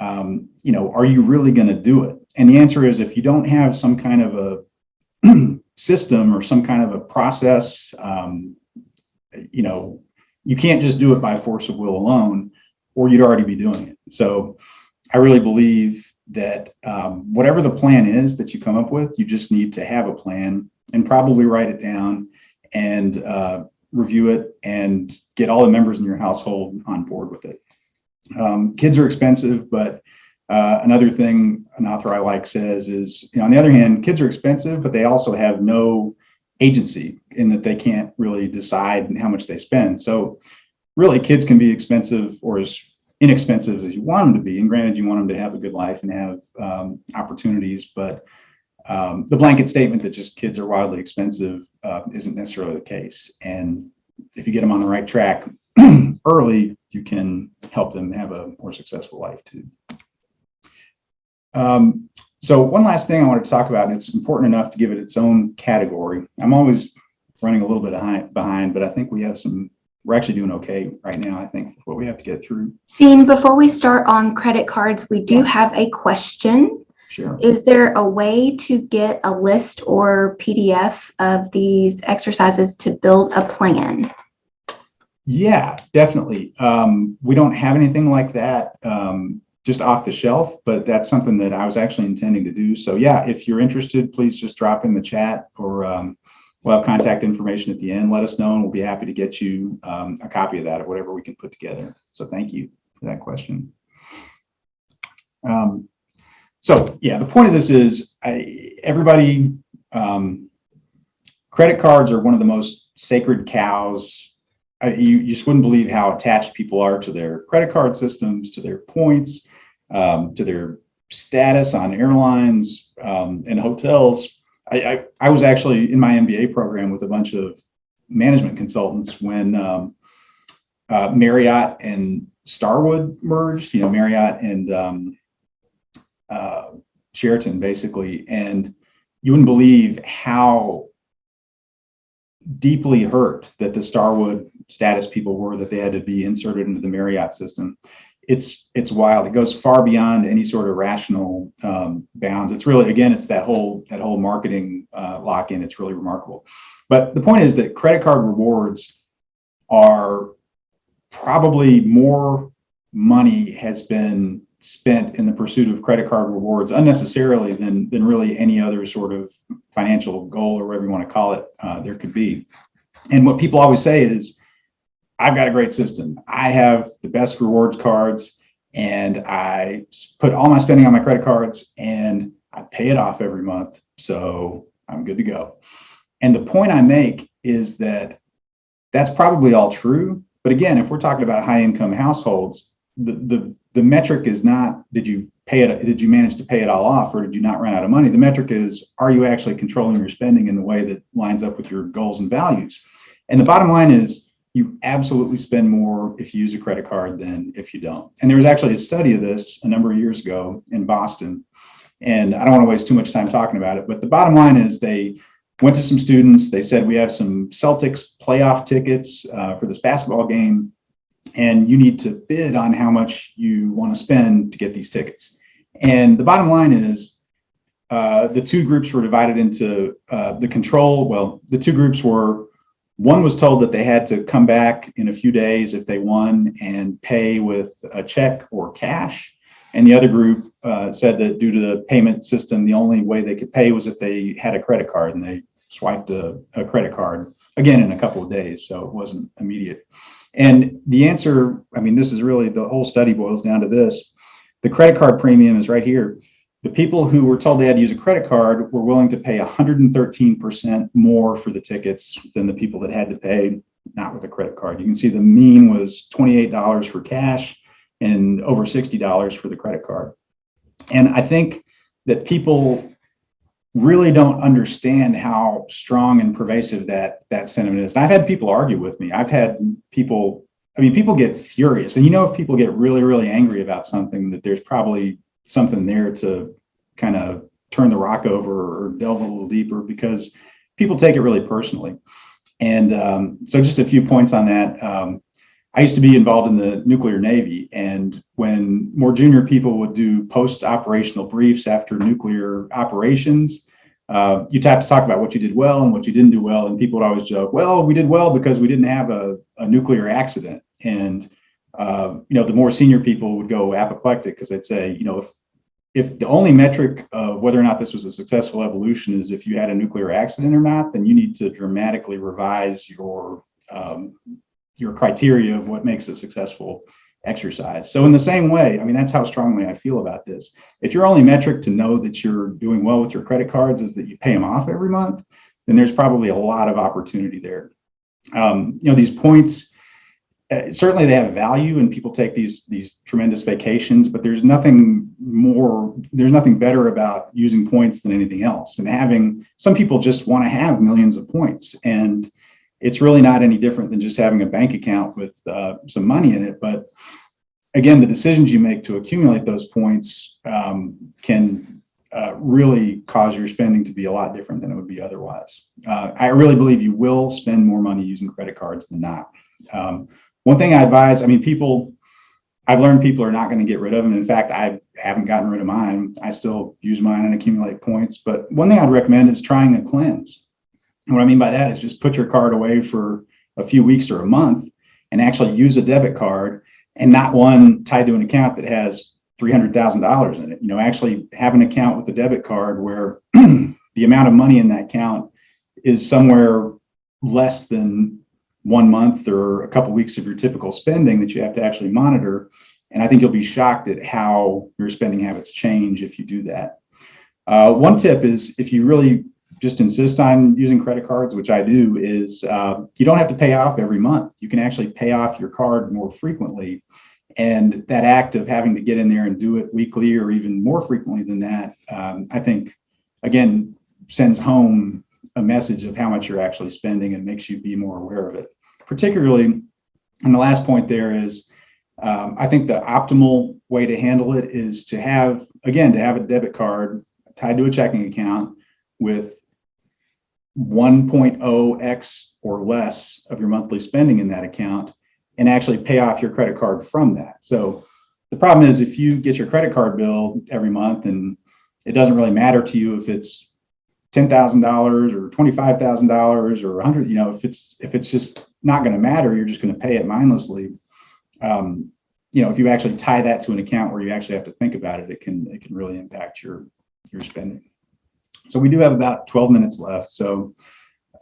are you really going to do it? And the answer is, if you don't have some kind of a system or some kind of a process, you can't just do it by force of will alone, or you'd already be doing it. So I really believe that whatever the plan is that you come up with, you just need to have a plan and probably write it down and review it and get all the members in your household on board with it. Kids are expensive, but another thing an author I like says is, on the other hand, kids are expensive, but they also have no agency in that they can't really decide how much they spend. So really, kids can be expensive or as inexpensive as you want them to be. And granted, you want them to have a good life and have opportunities, but the blanket statement that just kids are wildly expensive isn't necessarily the case. And if you get them on the right track early, you can help them have a more successful life too. So one last thing I want to talk about, and it's important enough to give it its own category. I'm always running a little bit behind, but I think we're actually doing okay right now, I think, with what we have to get through. Dean, before we start on credit cards, we do have a question. Sure. Is there a way to get a list or PDF of these exercises to build a plan? Yeah, definitely. We don't have anything like that just off the shelf, but that's something that I was actually intending to do. So yeah, if you're interested, please just drop in the chat, or we'll have contact information at the end. Let us know, and we'll be happy to get you a copy of that or whatever we can put together. So thank you for that question. So yeah, the point of this is credit cards are one of the most sacred cows. You just wouldn't believe how attached people are to their credit card systems, to their points, to their status on airlines and hotels. I was actually in my MBA program with a bunch of management consultants when Marriott and Starwood merged, Marriott and Sheraton basically, and you wouldn't believe how deeply hurt that the Starwood status people were that they had to be inserted into the Marriott system. It's wild. It goes far beyond any sort of rational bounds. It's really, again, it's that whole marketing lock-in. It's really remarkable. But the point is that credit card rewards are probably more money has been spent in the pursuit of credit card rewards unnecessarily than really any other sort of financial goal, or whatever you want to call it, there could be. And what people always say is, I've got a great system. I have the best rewards cards, and I put all my spending on my credit cards, and I pay it off every month, so I'm good to go. And the point I make is that that's probably all true. But again, if we're talking about high income households, the metric is not, did you manage to pay it all off, or did you not run out of money? The metric is, are you actually controlling your spending in the way that lines up with your goals and values? And the bottom line is, you absolutely spend more if you use a credit card than if you don't. And there was actually a study of this a number of years ago in Boston, and I don't want to waste too much time talking about it, but the bottom line is, they went to some students, they said, we have some Celtics playoff tickets for this basketball game, and you need to bid on how much you want to spend to get these tickets. And the bottom line is, the two groups were divided into the two groups were, one was told that they had to come back in a few days if they won and pay with a check or cash. And the other group said that due to the payment system, the only way they could pay was if they had a credit card, and they swiped a credit card, again, in a couple of days. So it wasn't immediate. And the answer, this is really, the whole study boils down to this. The credit card premium is right here. The people who were told they had to use a credit card were willing to pay 113% more for the tickets than the people that had to pay not with a credit card. You can see the mean was $28 for cash and over $60 for the credit card. And I think that people really don't understand how strong and pervasive that sentiment is. And I've had people argue with me. I've had people I mean, people get furious, and if people get really, really angry about something, that there's probably something there to kind of turn the rock over or delve a little deeper, because people take it really personally. And so just a few points on that. I used to be involved in the nuclear Navy, and when more junior people would do post-operational briefs after nuclear operations, you'd have to talk about what you did well and what you didn't do well. And people would always joke, well, we did well because we didn't have a nuclear accident. And, the more senior people would go apoplectic, because they'd say, if the only metric of whether or not this was a successful evolution is if you had a nuclear accident or not, then you need to dramatically revise your criteria of what makes a successful exercise. So in the same way, I mean, that's how strongly I feel about this. If your only metric to know that you're doing well with your credit cards is that you pay them off every month, then there's probably a lot of opportunity there. These points, certainly they have value, and people take these tremendous vacations, but there's nothing better about using points than anything else. And some people just want to have millions of points, and it's really not any different than just having a bank account with some money in it. But again, the decisions you make to accumulate those points can really cause your spending to be a lot different than it would be otherwise. I really believe you will spend more money using credit cards than not. One thing I advise, I've learned people are not going to get rid of them. In fact, I haven't gotten rid of mine. I still use mine and accumulate points. But one thing I'd recommend is trying a cleanse. And what I mean by that is just put your card away for a few weeks or a month and actually use a debit card, and not one tied to an account that has $300,000 in it. Actually have an account with a debit card where the amount of money in that account is somewhere less than 1 month or a couple weeks of your typical spending that you have to actually monitor. And I think you'll be shocked at how your spending habits change if you do that. One tip is, if you really just insist on using credit cards, which I do, is you don't have to pay off every month. You can actually pay off your card more frequently. And that act of having to get in there and do it weekly or even more frequently than that, I think, again, sends home a message of how much you're actually spending and makes you be more aware of it. Particularly, and the last point there is, I think the optimal way to handle it is to have a debit card tied to a checking account with 1.0x or less of your monthly spending in that account, and actually pay off your credit card from that. So the problem is, if you get your credit card bill every month and it doesn't really matter to you if it's $10,000 or $25,000 or 100, if it's just not going to matter, you're just going to pay it mindlessly. If you actually tie that to an account where you actually have to think about it, it can really impact your spending. So we do have about 12 minutes left. So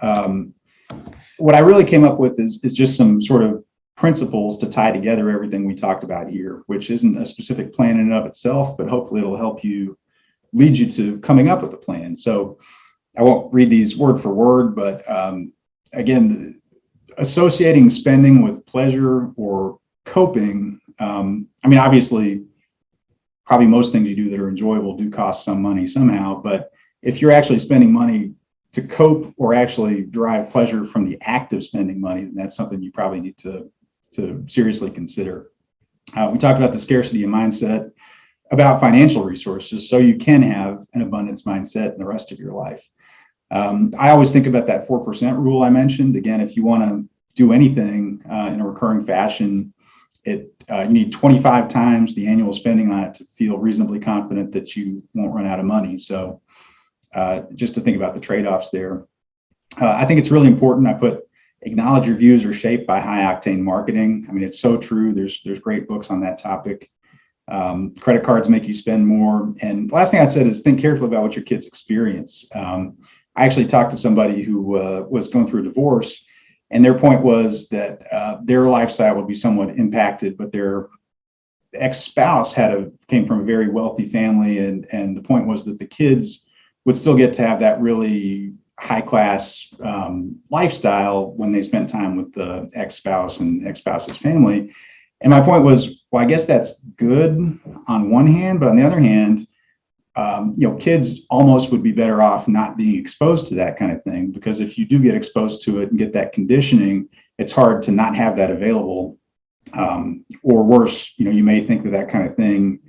what I really came up with is just some sort of principles to tie together everything we talked about here, which isn't a specific plan in and of itself, but hopefully it'll help you, lead you to coming up with a plan. So I won't read these word for word, but again, associating spending with pleasure or coping, obviously, probably most things you do that are enjoyable do cost some money somehow, but if you're actually spending money to cope or actually derive pleasure from the act of spending money, then that's something you probably need to seriously consider. We talked about the scarcity of mindset, about financial resources, so you can have an abundance mindset in the rest of your life. I always think about that 4% rule I mentioned. Again, if you want to do anything in a recurring fashion, you need 25 times the annual spending on it to feel reasonably confident that you won't run out of money. So just to think about the trade-offs there. I think it's really important. I put acknowledge your views are shaped by high octane marketing. It's so true. There's great books on that topic. Credit cards make you spend more. And the last thing I'd say is think carefully about what your kids experience. I actually talked to somebody who was going through a divorce, and their point was that their lifestyle would be somewhat impacted, but their ex-spouse came from a very wealthy family, and the point was that the kids would still get to have that really high-class lifestyle when they spent time with the ex-spouse and ex-spouse's family. And my point was, well, I guess that's good on one hand, but on the other hand, kids almost would be better off not being exposed to that kind of thing, because if you do get exposed to it and get that conditioning, it's hard to not have that available Or worse, you may think that kind of thing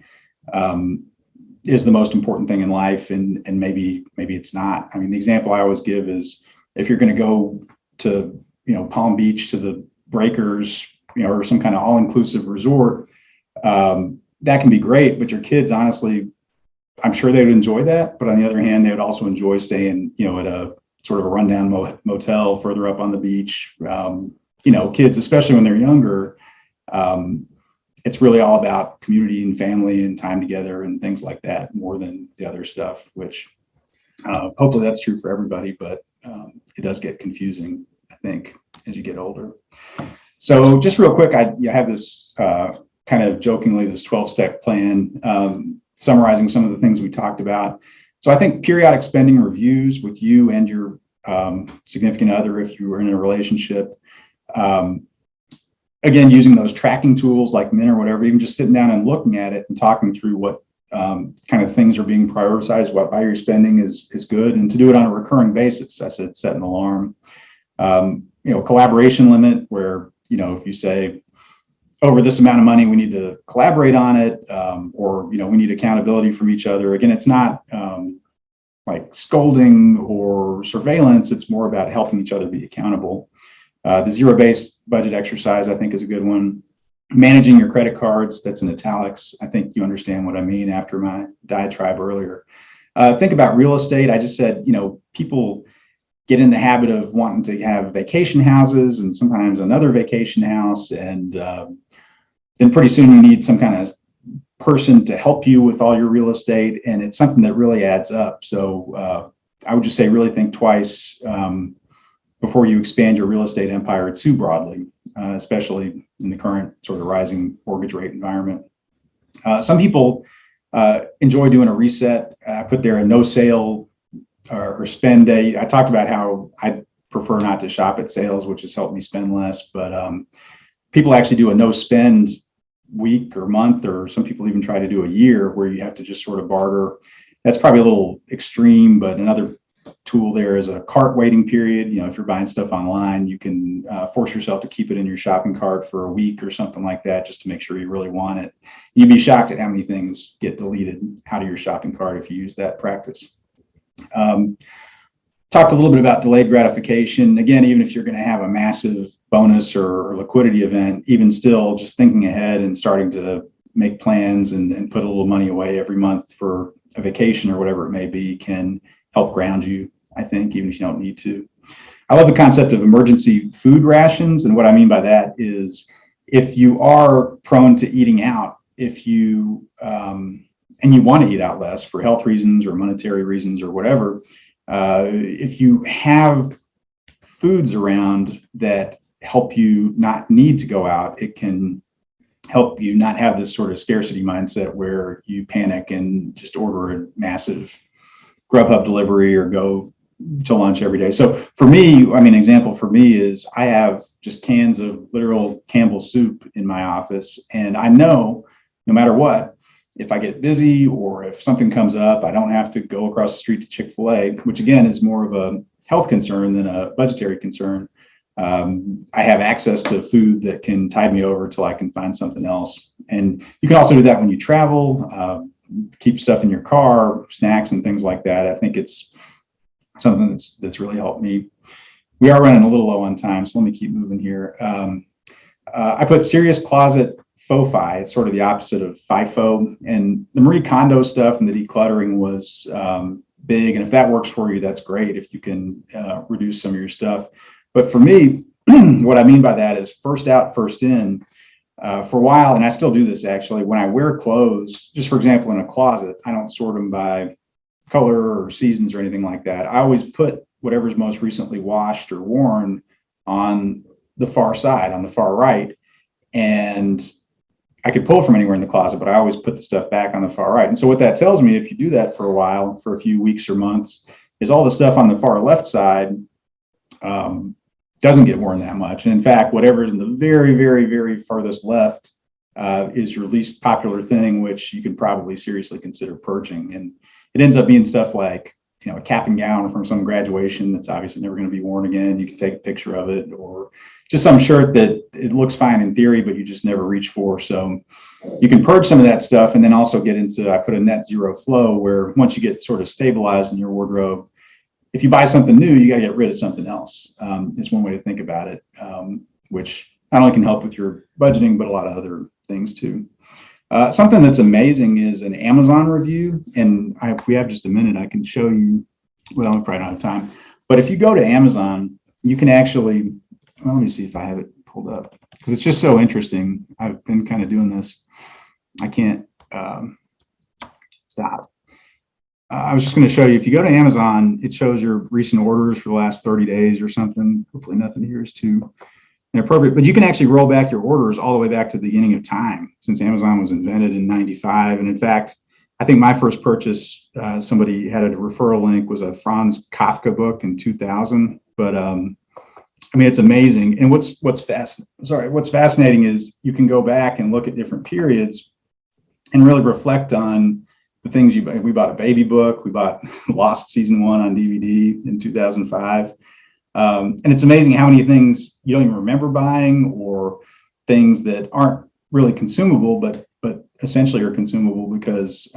is the most important thing in life, and maybe it's not. I mean, the example I always give is if you're going to go to Palm Beach to the Breakers, or some kind of all-inclusive resort, that can be great, but your kids, honestly, I'm sure they would enjoy that. But on the other hand, they would also enjoy staying, at a sort of a rundown motel further up on the beach. Kids, especially when they're younger, it's really all about community and family and time together and things like that more than the other stuff, which hopefully that's true for everybody, but it does get confusing, I think, as you get older. So just real quick, I have this kind of jokingly, this 12-step plan, summarizing some of the things we talked about. So I think periodic spending reviews with you and your significant other, if you were in a relationship, again, using those tracking tools like Mint or whatever, even just sitting down and looking at it and talking through what kind of things are being prioritized, why you're spending is good, and to do it on a recurring basis. I said set an alarm. Collaboration limit, where if you say over this amount of money we need to collaborate on it, or we need accountability from each other. Again, it's not like scolding or surveillance. It's more about helping each other be accountable. The zero-based budget exercise, I think, is a good one. Managing your credit cards, that's in italics. I think you understand what I mean after my diatribe earlier. Think about real estate. I just said, people get in the habit of wanting to have vacation houses and sometimes another vacation house. And then pretty soon you need some kind of person to help you with all your real estate. And it's something that really adds up. So I would just say really think twice before you expand your real estate empire too broadly, especially in the current sort of rising mortgage rate environment. Some people enjoy doing a reset. I put there a no sale or spend day. I talked about how I prefer not to shop at sales, which has helped me spend less, but people actually do a no spend week or month, or some people even try to do a year where you have to just sort of barter. That's probably a little extreme, but another tool there is a cart waiting period. If you're buying stuff online, you can force yourself to keep it in your shopping cart for a week or something like that, just to make sure you really want it. You'd be shocked at how many things get deleted out of your shopping cart if you use that practice. Talked a little bit about delayed gratification. Again, even if you're going to have a massive bonus or liquidity event, even still, just thinking ahead and starting to make plans and put a little money away every month for a vacation or whatever it may be can help ground you, I think, even if you don't need to. I love the concept of emergency food rations. And what I mean by that is if you are prone to eating out, if you, and you want to eat out less for health reasons or monetary reasons or whatever, if you have foods around that help you not need to go out, it can help you not have this sort of scarcity mindset where you panic and just order a massive Grubhub delivery or go to lunch every day. So for me, example for me is I have just cans of literal Campbell's soup in my office. And I know no matter what, if I get busy or if something comes up, I don't have to go across the street to Chick-fil-A, which again is more of a health concern than a budgetary concern. I have access to food that can tide me over till I can find something else. And you can also do that when you travel, keep stuff in your car, snacks and things like that. I think it's something that's really helped me. We are running a little low on time, so let me keep moving here. I put serious closet FOFI. It's sort of the opposite of FIFO. And the Marie Kondo stuff and the decluttering was big. And if that works for you, that's great if you can reduce some of your stuff. But for me, what I mean by that is first out, first in. For a while, and I still do this actually, when I wear clothes, just for example, in a closet, I don't sort them by color or seasons or anything like that. I always put whatever's most recently washed or worn on the far side, on the far right. And I could pull from anywhere in the closet, but I always put the stuff back on the far right. And so what that tells me, if you do that for a while, for a few weeks or months, is all the stuff on the far left side doesn't get worn that much. And in fact, whatever is in the very, very, very farthest left is your least popular thing, which you could probably seriously consider purging. And it ends up being stuff like a cap and gown from some graduation that's obviously never going to be worn again. You can take a picture of it, or just some shirt that it looks fine in theory, but you just never reach for. So you can purge some of that stuff, and then also get into, I put a net zero flow, where once you get sort of stabilized in your wardrobe, if you buy something new, you got to get rid of something else. Is one way to think about it, which not only can help with your budgeting, but a lot of other things too. Something that's amazing is an Amazon review. And if we have just a minute, I can show you, well, we probably don't have time, but if you go to Amazon, you can actually, well, let me see if I have it pulled up, because it's just so interesting. I've been kind of doing this. I can't stop. I was just going to show you, if you go to Amazon, it shows your recent orders for the last 30 days or something. Hopefully nothing here is too inappropriate, but you can actually roll back your orders all the way back to the beginning of time, since Amazon was invented in 95. And in fact, I think my first purchase, somebody had a referral link, was a Franz Kafka book in 2000. But I mean, it's amazing. And what's fascinating is you can go back and look at different periods and really reflect on the things you buy. We bought a baby book. We bought Lost season 1 on DVD in 2005. And it's amazing how many things you don't even remember buying, or things that aren't really consumable, but essentially are consumable because,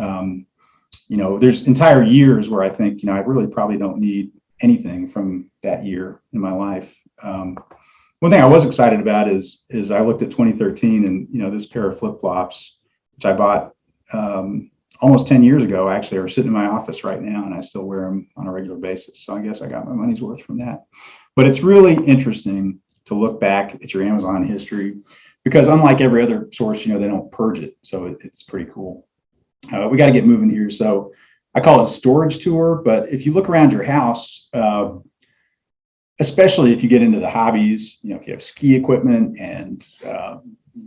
there's entire years where I think, I really probably don't need anything from that year in my life. One thing I was excited about is I looked at 2013, and, this pair of flip-flops, which I bought almost 10 years ago, actually, are sitting in my office right now, and I still wear them on a regular basis. So I guess I got my money's worth from that. But it's really interesting to look back at your Amazon history, because unlike every other source, they don't purge it. So it's pretty cool. We got to get moving here. So I call it a storage tour, but if you look around your house, especially if you get into the hobbies, if you have ski equipment and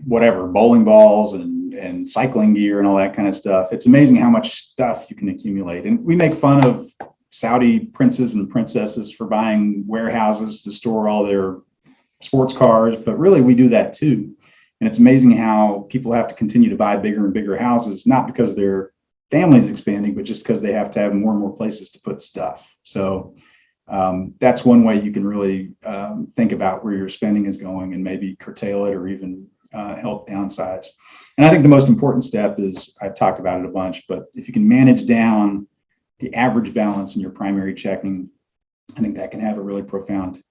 whatever, bowling balls and cycling gear and all that kind of stuff, it's amazing how much stuff you can accumulate. And we make fun of Saudi princes and princesses for buying warehouses to store all their sports cars, but really we do that too. And it's amazing how people have to continue to buy bigger and bigger houses, not because their family's expanding, but just because they have to have more and more places to put stuff. So that's one way you can really think about where your spending is going, and maybe curtail it, or even help downsize. And I think the most important step is, I've talked about it a bunch, but if you can manage down the average balance in your primary checking, I think that can have a really profound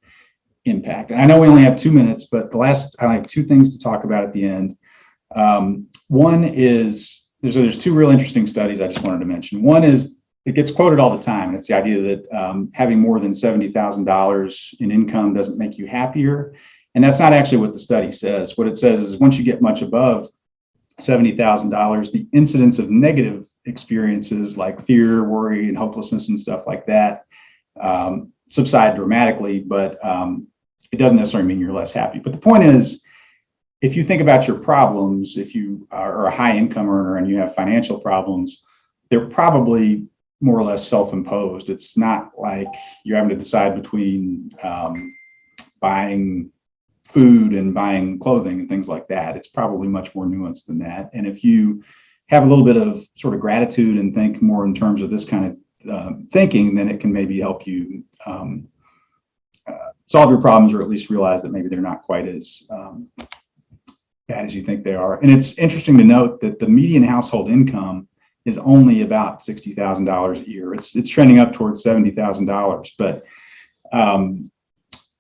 impact. And I know we only have 2 minutes, but I have 2 things to talk about at the end. One is, there's 2 real interesting studies I just wanted to mention. One is, it gets quoted all the time, and it's the idea that having more than $70,000 in income doesn't make you happier. And that's not actually what the study says. What it says is, once you get much above $70,000, the incidence of negative experiences like fear, worry, and hopelessness and stuff like that subside dramatically, but it doesn't necessarily mean you're less happy. But the point is, if you think about your problems, if you are a high income earner and you have financial problems, they're probably more or less self-imposed. It's not like you're having to decide between buying food and buying clothing and things like that. It's probably much more nuanced than that. And if you have a little bit of sort of gratitude and think more in terms of this kind of thinking, then it can maybe help you solve your problems, or at least realize that maybe they're not quite as bad as you think they are. And it's interesting to note that the median household income is only about $60,000 a year. It's trending up towards $70,000. But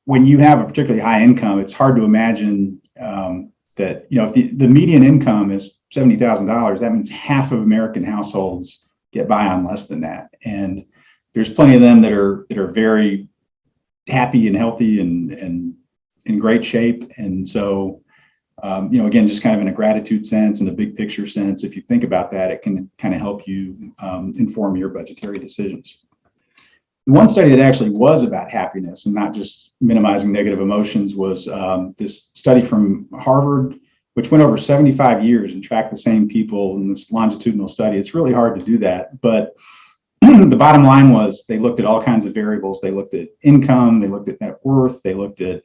when you have a particularly high income, it's hard to imagine that, if the median income is $70,000, that means half of American households get by on less than that. And there's plenty of them that are very happy and healthy and in great shape. And so, again, just kind of in a gratitude sense and a big picture sense, if you think about that, it can kind of help you inform your budgetary decisions. One study that actually was about happiness and not just minimizing negative emotions was this study from Harvard, which went over 75 years and tracked the same people in this longitudinal study. It's really hard to do that, but the bottom line was, they looked at all kinds of variables. They looked at income, they looked at net worth, they looked at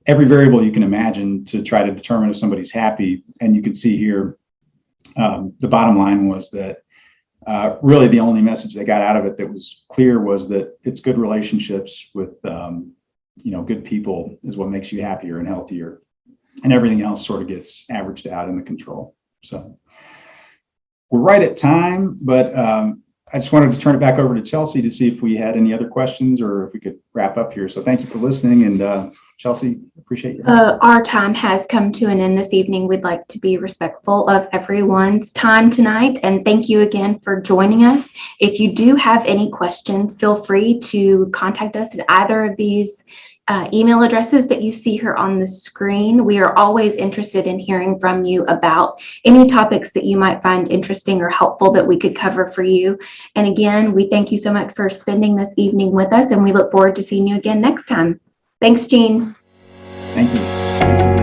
every variable you can imagine to try to determine if somebody's happy. And you can see here, the bottom line was that really the only message they got out of it that was clear was that it's good relationships with, good people is what makes you happier and healthier, and everything else sort of gets averaged out in the control. So we're right at time, but I just wanted to turn it back over to Chelsea to see if we had any other questions or if we could wrap up here. So thank you for listening, and Chelsea, appreciate your help. Our time has come to an end this evening. We'd like to be respectful of everyone's time tonight, and thank you again for joining us. If you do have any questions, feel free to contact us at either of these email addresses that you see here on the screen. We are always interested in hearing from you about any topics that you might find interesting or helpful that we could cover for you. And again, we thank you so much for spending this evening with us, and we look forward to seeing you again next time. Thanks, Jean. Thank you.